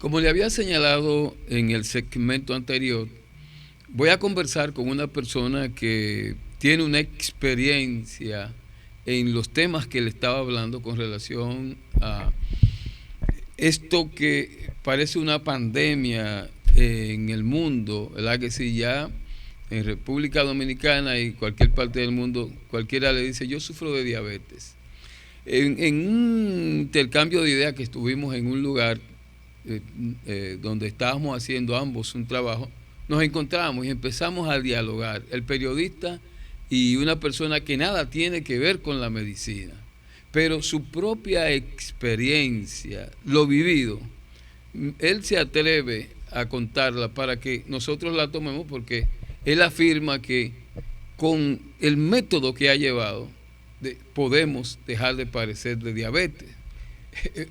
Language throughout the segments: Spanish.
Como le había señalado en el segmento anterior, voy a conversar con una persona que tiene una experiencia en los temas que le estaba hablando con relación a esto que parece una pandemia en el mundo, ¿verdad? Que si ya en República Dominicana y cualquier parte del mundo, cualquiera le dice, yo sufro de diabetes. En un intercambio de ideas que estuvimos en un lugar donde estábamos haciendo ambos un trabajo, nos encontramos y empezamos a dialogar, el periodista y una persona que nada tiene que ver con la medicina, pero su propia experiencia, lo vivido, él se atreve a contarla para que nosotros la tomemos porque él afirma que con el método que ha llevado podemos dejar de padecer de diabetes.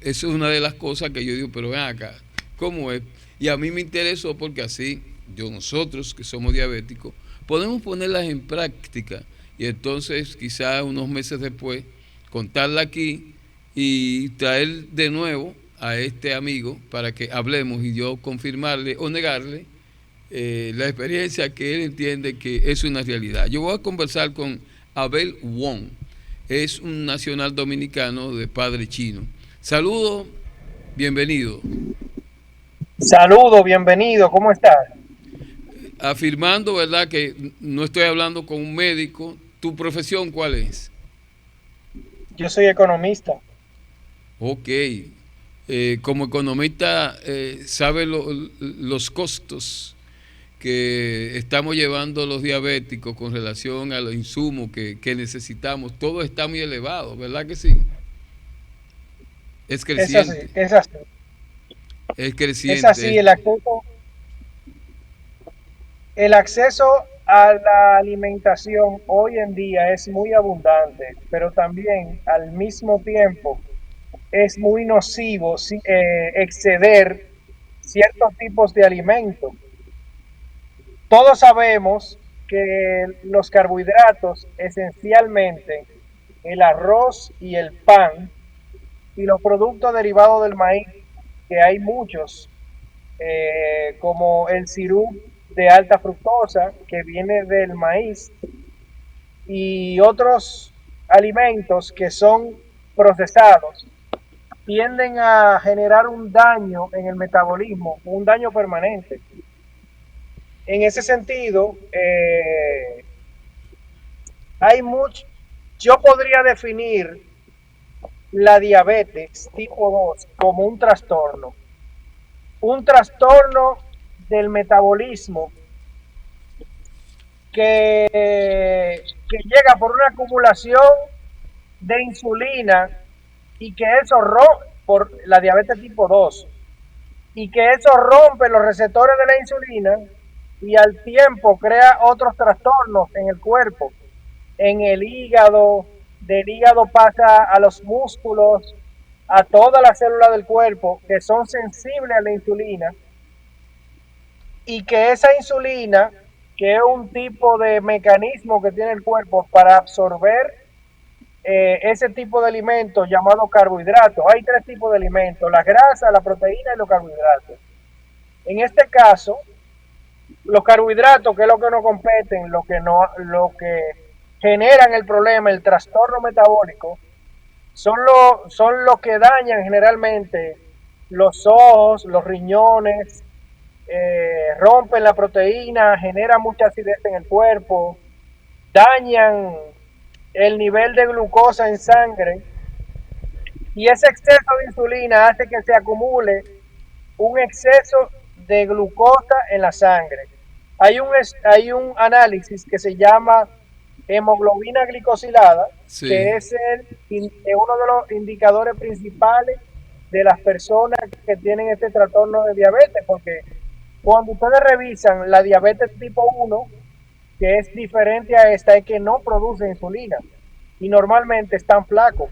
Eso es una de las cosas que yo digo, pero ven acá, ¿cómo es? Y a mí me interesó porque así, nosotros que somos diabéticos, podemos ponerlas en práctica y entonces quizás unos meses después contarla aquí y traer de nuevo a este amigo para que hablemos y yo confirmarle o negarle la experiencia que él entiende que es una realidad. Yo voy a conversar con Abel Wong, es un nacional dominicano de padre chino. Saludos, bienvenido. Saludos, bienvenido, ¿cómo estás? Afirmando, ¿verdad?, que no estoy hablando con un médico. ¿Tu profesión cuál es? Yo soy economista. Ok. Como economista, ¿sabe los costos que estamos llevando los diabéticos con relación a los insumos que necesitamos? Todo está muy elevado, ¿verdad que sí? Es Es así, creciente, es así. es Es creciente así, esto. el acceso a la alimentación hoy en día es muy abundante, pero también al mismo tiempo es muy nocivo exceder ciertos tipos de alimentos. Todos sabemos que los carbohidratos, esencialmente el arroz y el pan, y los productos derivados del maíz, que hay muchos, como el sirup de alta fructosa que viene del maíz y otros alimentos que son procesados, tienden a generar un daño en el metabolismo, un daño permanente. En ese sentido, hay mucho, yo podría definir la diabetes tipo 2 como un trastorno del metabolismo que llega por una acumulación de insulina y que eso rompe por la diabetes tipo 2 y que eso rompe los receptores de la insulina y al tiempo crea otros trastornos en el cuerpo, en el hígado, del hígado pasa a los músculos, a todas las células del cuerpo que son sensibles a la insulina y que esa insulina, que es un tipo de mecanismo que tiene el cuerpo para absorber ese tipo de alimentos llamado carbohidratos. Hay tres tipos de alimentos: la grasa, la proteína y los carbohidratos. En este caso, los carbohidratos, que es lo que no competen, lo que generan el problema, el trastorno metabólico, son lo que dañan generalmente los ojos, los riñones, rompen la proteína, generan mucha acidez en el cuerpo, dañan el nivel de glucosa en sangre y ese exceso de insulina hace que se acumule un exceso de glucosa en la sangre. Hay un análisis que se llama hemoglobina glicosilada, que Sí. es uno de los indicadores principales de las personas que tienen este trastorno de diabetes, porque cuando ustedes revisan la diabetes tipo 1, que es diferente a esta, es que no produce insulina y normalmente están flacos.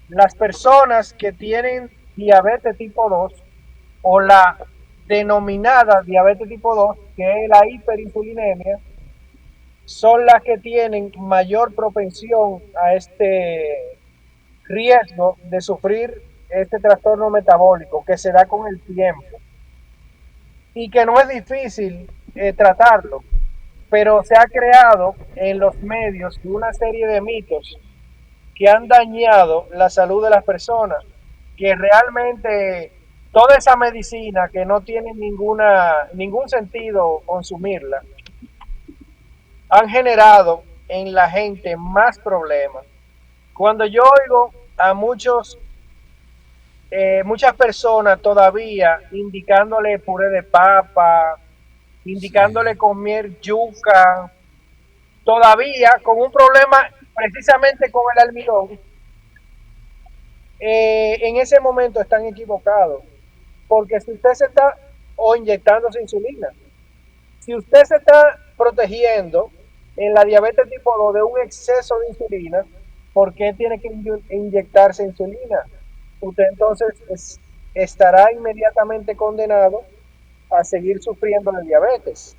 Las personas que tienen diabetes tipo 2 o la denominada diabetes tipo 2, que es la hiperinsulinemia, son las que tienen mayor propensión a este riesgo de sufrir este trastorno metabólico que se da con el tiempo y que no es difícil tratarlo, pero se ha creado en los medios una serie de mitos que han dañado la salud de las personas, que realmente toda esa medicina que no tiene ningún sentido consumirla, han generado en la gente más problemas. Cuando yo oigo a muchas personas todavía indicándole puré de papa, indicándole Sí, comer yuca, todavía con un problema precisamente con el almidón, en ese momento están equivocados. Porque si usted se está o inyectándose insulina, si usted se está protegiendo en la diabetes tipo 2 de un exceso de insulina, ¿por qué tiene que inyectarse insulina? Usted entonces estará inmediatamente condenado a seguir sufriendo de diabetes.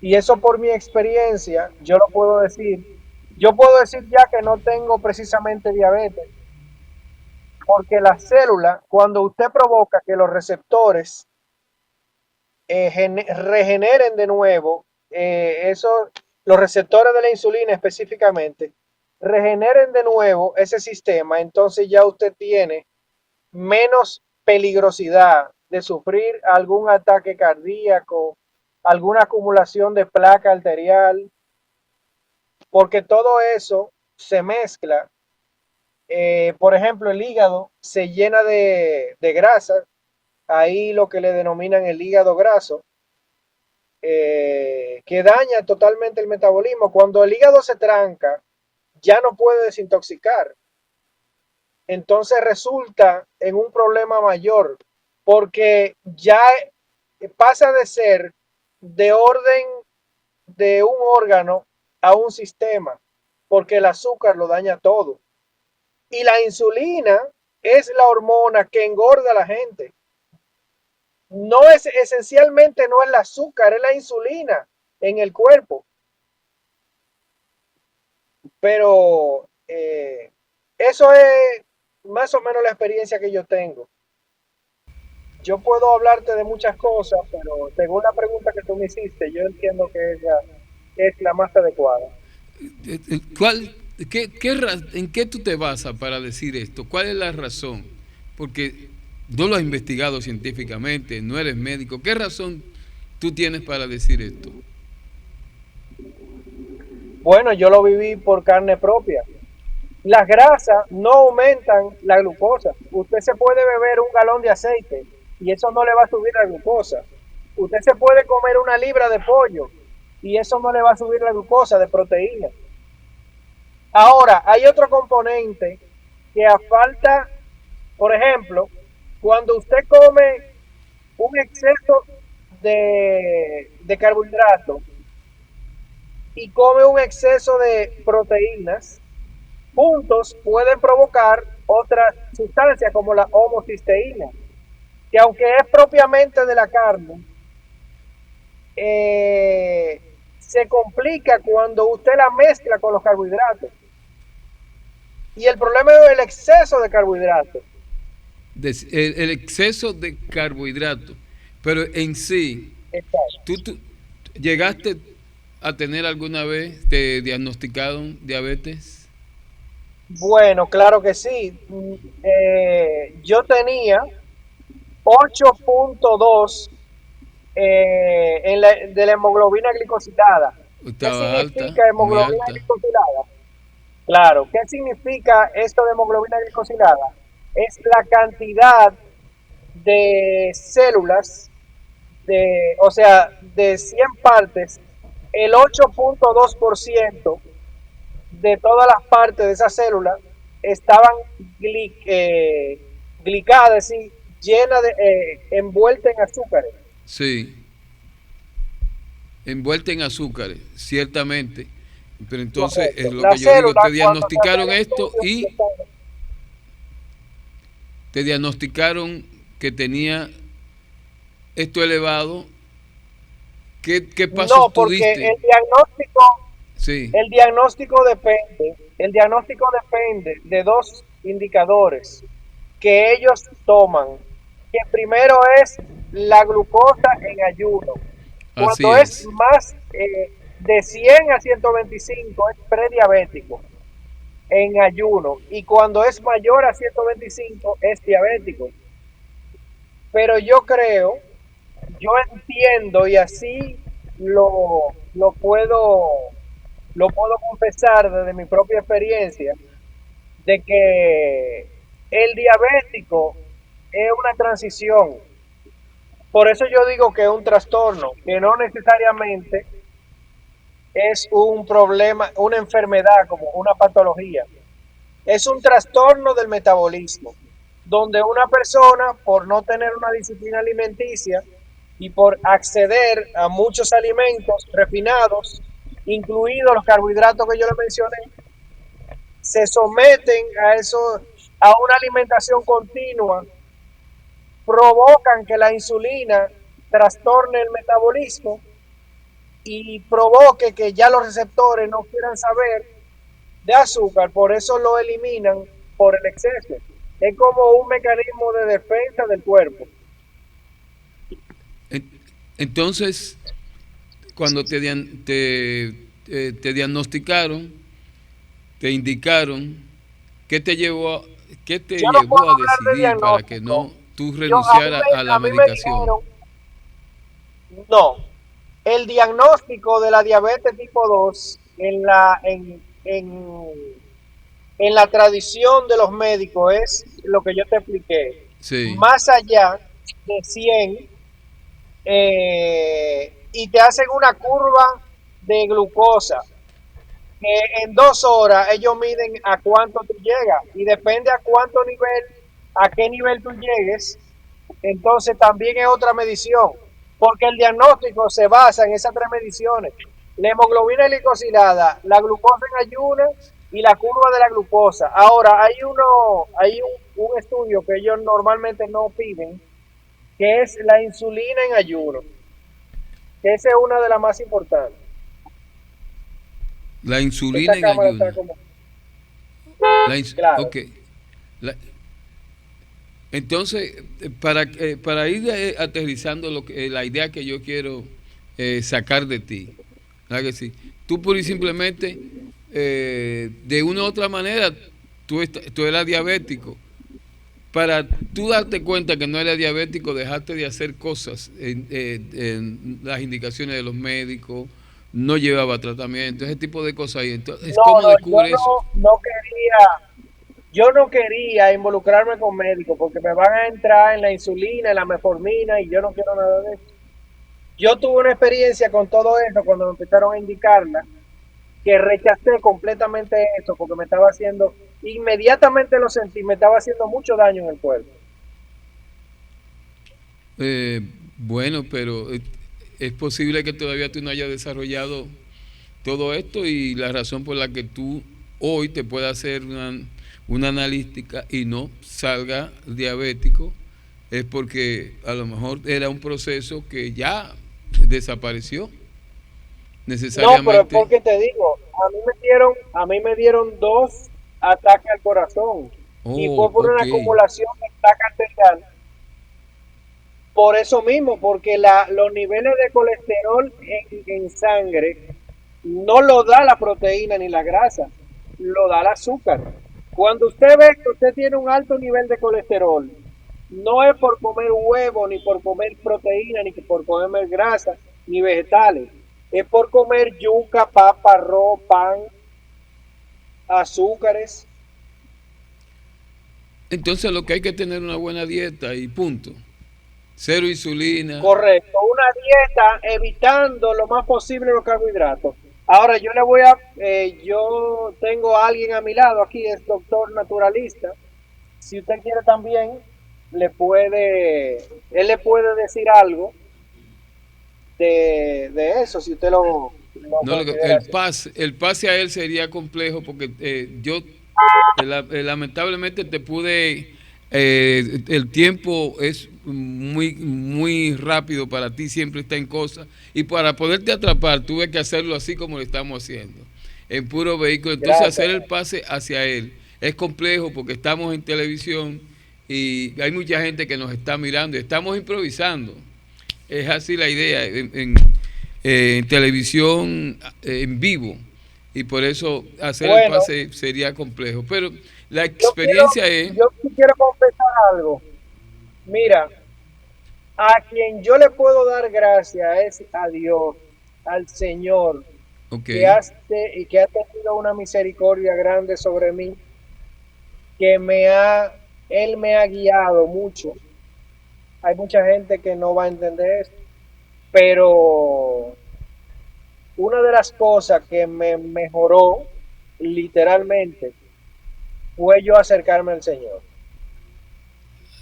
Y eso por mi experiencia, yo lo puedo decir. Yo puedo decir ya que no tengo precisamente diabetes, porque la célula, cuando usted provoca que los receptores regeneren de nuevo, los receptores de la insulina específicamente, regeneren de nuevo ese sistema, entonces ya usted tiene menos peligrosidad de sufrir algún ataque cardíaco, alguna acumulación de placa arterial, porque todo eso se mezcla. Por ejemplo, el hígado se llena de grasa, ahí lo que le denominan el hígado graso, que daña totalmente el metabolismo. Cuando el hígado se tranca, ya no puede desintoxicar. Entonces resulta en un problema mayor, porque ya pasa de ser de orden de un órgano a un sistema, porque el azúcar lo daña todo. Y la insulina es la hormona que engorda a la gente. No es esencialmente, no es el azúcar, es la insulina en el cuerpo. Pero eso es más o menos la experiencia que yo tengo. Yo puedo hablarte de muchas cosas, pero según la pregunta que tú me hiciste, yo entiendo que es la más adecuada. ¿Cuál, ¿En qué tú te basas para decir esto? ¿Cuál es la razón? Porque no lo has investigado científicamente, no eres médico. ¿Qué razón tú tienes para decir esto? Bueno, yo lo viví por carne propia. Las grasas no aumentan la glucosa. Usted se puede beber un galón de aceite y eso no le va a subir la glucosa. Usted se puede comer una libra de pollo y eso no le va a subir la glucosa de proteína. Ahora, hay otro componente que a falta, por ejemplo, cuando usted come un exceso de carbohidratos y come un exceso de proteínas, juntos pueden provocar otras sustancias como la homocisteína, que aunque es propiamente de la carne, se complica cuando usted la mezcla con los carbohidratos. Y el problema es el exceso de carbohidratos. El exceso de carbohidratos. Pero en sí, Exacto. ¿tú llegaste a tener alguna vez, te diagnosticaron diabetes? Bueno, claro que sí. Yo tenía 8.2 de la hemoglobina glicosilada. ¿Qué Estaba alta, significa muy hemoglobina alta. glicosilada? Claro, ¿qué significa esto de hemoglobina glicosilada? Es la cantidad de células, o sea, de 100 partes, el 8.2% de todas las partes de esa célula estaban glicadas, es decir, llenas envueltas en azúcares. Sí, envuelta en azúcares, ciertamente. Pero entonces es Correcto. lo La que yo digo, célula, te cuando se hace diagnosticaron el esto estudio, y te diagnosticaron que tenía esto elevado. ¿Qué no, pasos tú porque diste? el Sí, diagnóstico depende, el diagnóstico depende de dos. indicadores que ellos toman, que primero es la glucosa en ayuno. Así Cuando es es. más de 100 a 125 es prediabético en ayuno, y cuando es mayor a 125 es diabético. Pero yo entiendo y así lo puedo, lo puedo confesar desde mi propia experiencia, de que el diabético es una transición. Por eso yo digo que es un trastorno, que no necesariamente es un problema, una enfermedad como una patología. Es un trastorno del metabolismo, donde una persona, por no tener una disciplina alimenticia y por acceder a muchos alimentos refinados, incluidos los carbohidratos que yo le mencioné, se someten a eso, a una alimentación continua, provocan que la insulina trastorne el metabolismo y provoque que ya los receptores no quieran saber de azúcar, por eso lo eliminan por el exceso. Es como un mecanismo de defensa del cuerpo. En- Entonces, cuando te diagnosticaron, te indicaron, ¿qué te llevó qué te Yo no puedo llevó a hablar de decidir para que diagnóstico. no tú Yo, renunciaras a la a mí me medicación? dijeron, no, el diagnóstico de la diabetes tipo 2 en la tradición de los médicos es lo que yo te expliqué. Sí. Más allá de 100, y te hacen una curva de glucosa, que en 2 horas ellos miden a cuánto tú llegas, y depende a cuánto nivel, a qué nivel tú llegues, entonces también es otra medición, porque el diagnóstico se basa en esas tres mediciones: la hemoglobina glicosilada, la glucosa en ayunas y la curva de la glucosa. Ahora, hay un estudio que ellos normalmente no piden, que es la insulina en ayuno, que esa es una de las más importantes. La Esta insulina en cámara está ayuna. como... Claro. Ok. La- entonces, para ir aterrizando la idea que yo quiero sacar de ti, ¿verdad que sí? Tú pura y simplemente, de una u otra manera, tú eras diabético. Para tú darte cuenta que no eras diabético, dejaste de hacer cosas en las indicaciones de los médicos, no llevaba tratamiento, ese tipo de cosas. Y entonces, No, ¿cómo no, yo descubre eso? no quería involucrarme con médicos porque me van a entrar en la insulina, en la metformina, y yo no quiero nada de eso. Yo tuve una experiencia con todo eso cuando me empezaron a indicarla, que rechacé completamente eso porque me estaba haciendo, inmediatamente lo sentí, me estaba haciendo mucho daño en el cuerpo. Eh, bueno, pero es posible que todavía tú no hayas desarrollado todo esto y la razón por la que tú hoy te puedas hacer una analítica y no salga diabético es porque a lo mejor era un proceso que ya desapareció No, pero necesariamente. porque te digo, a mí me dieron 2 ataques al corazón, y Oh, fue por ok. una acumulación de placa arterial. Por eso mismo, porque los niveles de colesterol en sangre no lo da la proteína ni la grasa, lo da el azúcar. Cuando usted ve que usted tiene un alto nivel de colesterol, no es por comer huevo, ni por comer proteína, ni por comer grasa, ni vegetales. Es por comer yuca, papa, arroz, pan, azúcares. Entonces lo que hay que tener una buena dieta y punto. Cero insulina. Correcto, una dieta evitando lo más posible los carbohidratos. Ahora yo tengo a alguien a mi lado aquí, es doctor naturalista. Si usted quiere también, él le puede decir algo de eso, si usted lo No, considera así. el pase a él sería complejo porque yo lamentablemente te pude, el tiempo es muy rápido para ti, siempre está en cosas, y para poderte atrapar tuve que hacerlo así como lo estamos haciendo, en puro vehículo, entonces Gracias. hacer el pase hacia él es complejo porque estamos en televisión y hay mucha gente que nos está mirando y estamos improvisando. Es así la idea en televisión en vivo y por eso hacer el Bueno, pase sería complejo. Pero la experiencia es, yo sí quiero confesar algo. Mira, a quien yo le puedo dar gracias es a Dios, al Señor, ok, que ha tenido una misericordia grande sobre mí, que Él me ha guiado mucho. Hay mucha gente que no va a entender esto, pero una de las cosas que me mejoró literalmente fue yo acercarme al Señor.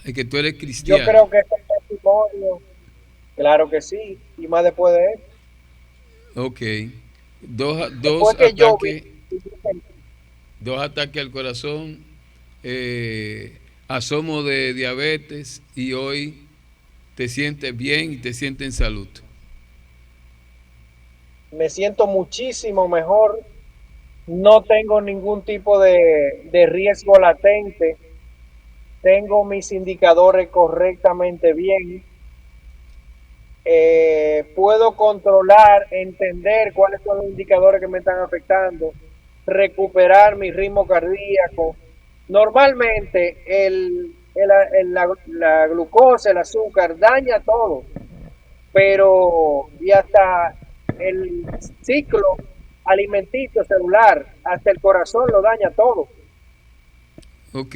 es que tú eres Yo cristiano. creo que este testimonio, claro que sí, y más después de eso. Ok, dos Después que yo vi, ataques, dos ataques al corazón, asomo de diabetes y hoy te sientes bien y te sientes en salud. me siento muchísimo mejor, no tengo ningún tipo de riesgo latente, tengo mis indicadores correctamente bien, puedo controlar, entender cuáles son los indicadores que me están afectando, recuperar mi ritmo cardíaco. Normalmente la glucosa, el azúcar daña todo, pero y hasta el ciclo alimenticio celular, hasta el corazón lo daña todo. Ok.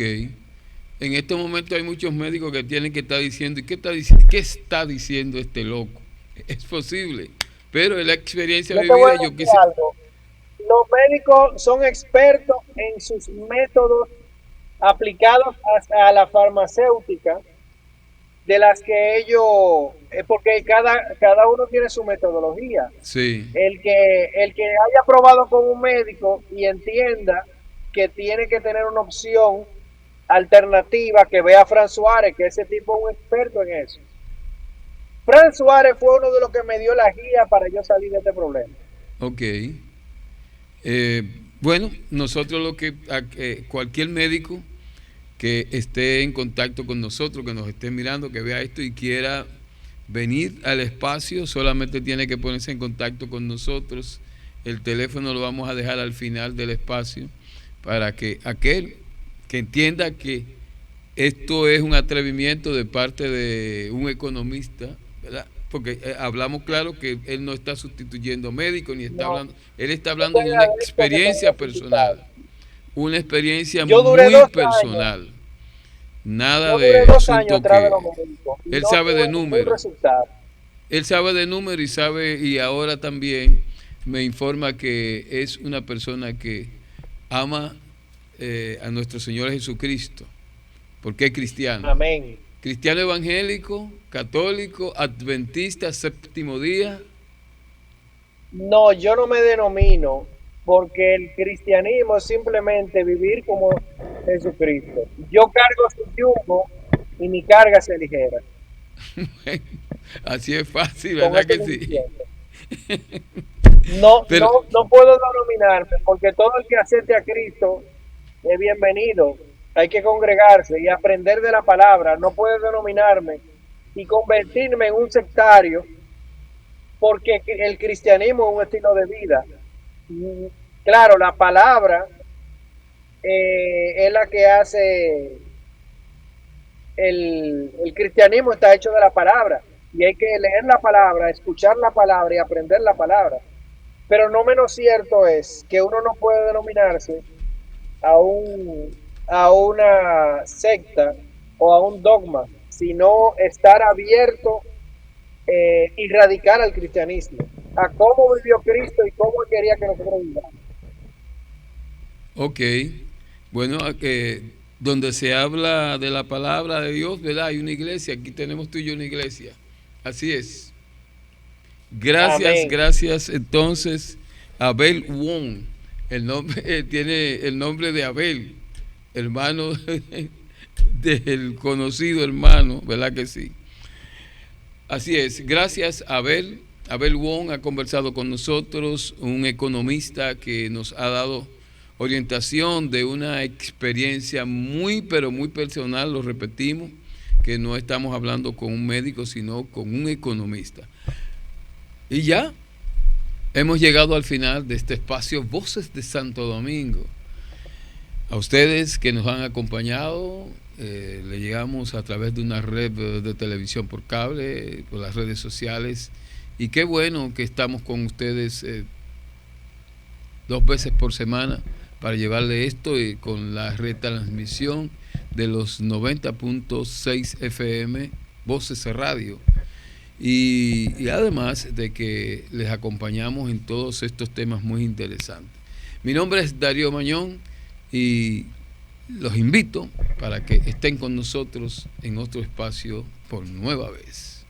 En estos momentos hay muchos médicos que tienen que estar diciendo, ¿y qué está diciendo este loco? Es posible, pero en la experiencia Yo te voy vivida a yo decir quise, algo. Los médicos son expertos en sus métodos aplicados a la farmacéutica, de las que ellos, porque cada uno tiene su metodología. sí, El que haya probado con un médico y entienda que tiene que tener una opción alternativa, que vea a Fran Suárez, que ese tipo es un experto en eso. Fran Suárez fue uno de los que me dio la guía para yo salir de este problema. ok. Eh, bueno, nosotros cualquier médico que esté en contacto con nosotros, que nos esté mirando, que vea esto y quiera venir al espacio, solamente tiene que ponerse en contacto con nosotros. El teléfono lo vamos a dejar al final del espacio para que aquel que entienda que esto es un atrevimiento de parte de un economista, ¿verdad? Porque hablamos claro que él no está sustituyendo médicos ni está No, hablando, él está yo hablando te de una agradezco que me experiencia hayas invitado. personal, una experiencia Yo duré muy 2 años, personal, nada yo duré de 2 años asunto atrás de que los médicos y él no sabe de tuve ningún número, resultado. él sabe de número y sabe, y ahora también me informa que es una persona que ama a nuestro Señor Jesucristo, porque es cristiano. Amén. Cristiano evangélico, católico, adventista, séptimo día. No, yo no me denomino, porque el cristianismo es simplemente vivir como Jesucristo. Yo cargo su yugo y mi carga se ligera. Así es fácil, Con ¿verdad eso que me sí? entiendo. No, Pero, no puedo denominarme, porque todo el que acepte a Cristo es bienvenido. Hay que congregarse y aprender de la palabra. No puedo denominarme y convertirme en un sectario, porque el cristianismo es un estilo de vida. Claro, la palabra es la que hace el cristianismo, está hecho de la palabra y hay que leer la palabra, escuchar la palabra y aprender la palabra. Pero no menos cierto es que uno no puede denominarse a a una secta o a un dogma, sino estar abierto y radical al cristianismo, a cómo vivió Cristo y cómo él quería que nosotros vivamos. ok, bueno, donde se habla de la palabra de Dios, ¿verdad? Hay una iglesia, aquí tenemos tú y yo una iglesia. Así es. Gracias, Amén. gracias. Entonces, Abel Wong, el nombre tiene el nombre de Abel, hermano del conocido hermano, ¿verdad que sí? Así es. Gracias, Abel. Abel Wong ha conversado con nosotros, un economista que nos ha dado orientación de una experiencia muy, pero muy personal, lo repetimos, que no estamos hablando con un médico, sino con un economista. Y ya hemos llegado al final de este espacio Voces de Santo Domingo. A ustedes que nos han acompañado, le llegamos a través de una red de televisión por cable, por las redes sociales, y qué bueno que estamos con ustedes 2 veces por semana para llevarle esto con la retransmisión de los 90.6 FM Voces Radio. Y además de que les acompañamos en todos estos temas muy interesantes. Mi nombre es Darío Mañón y los invito para que estén con nosotros en otro espacio por nueva vez.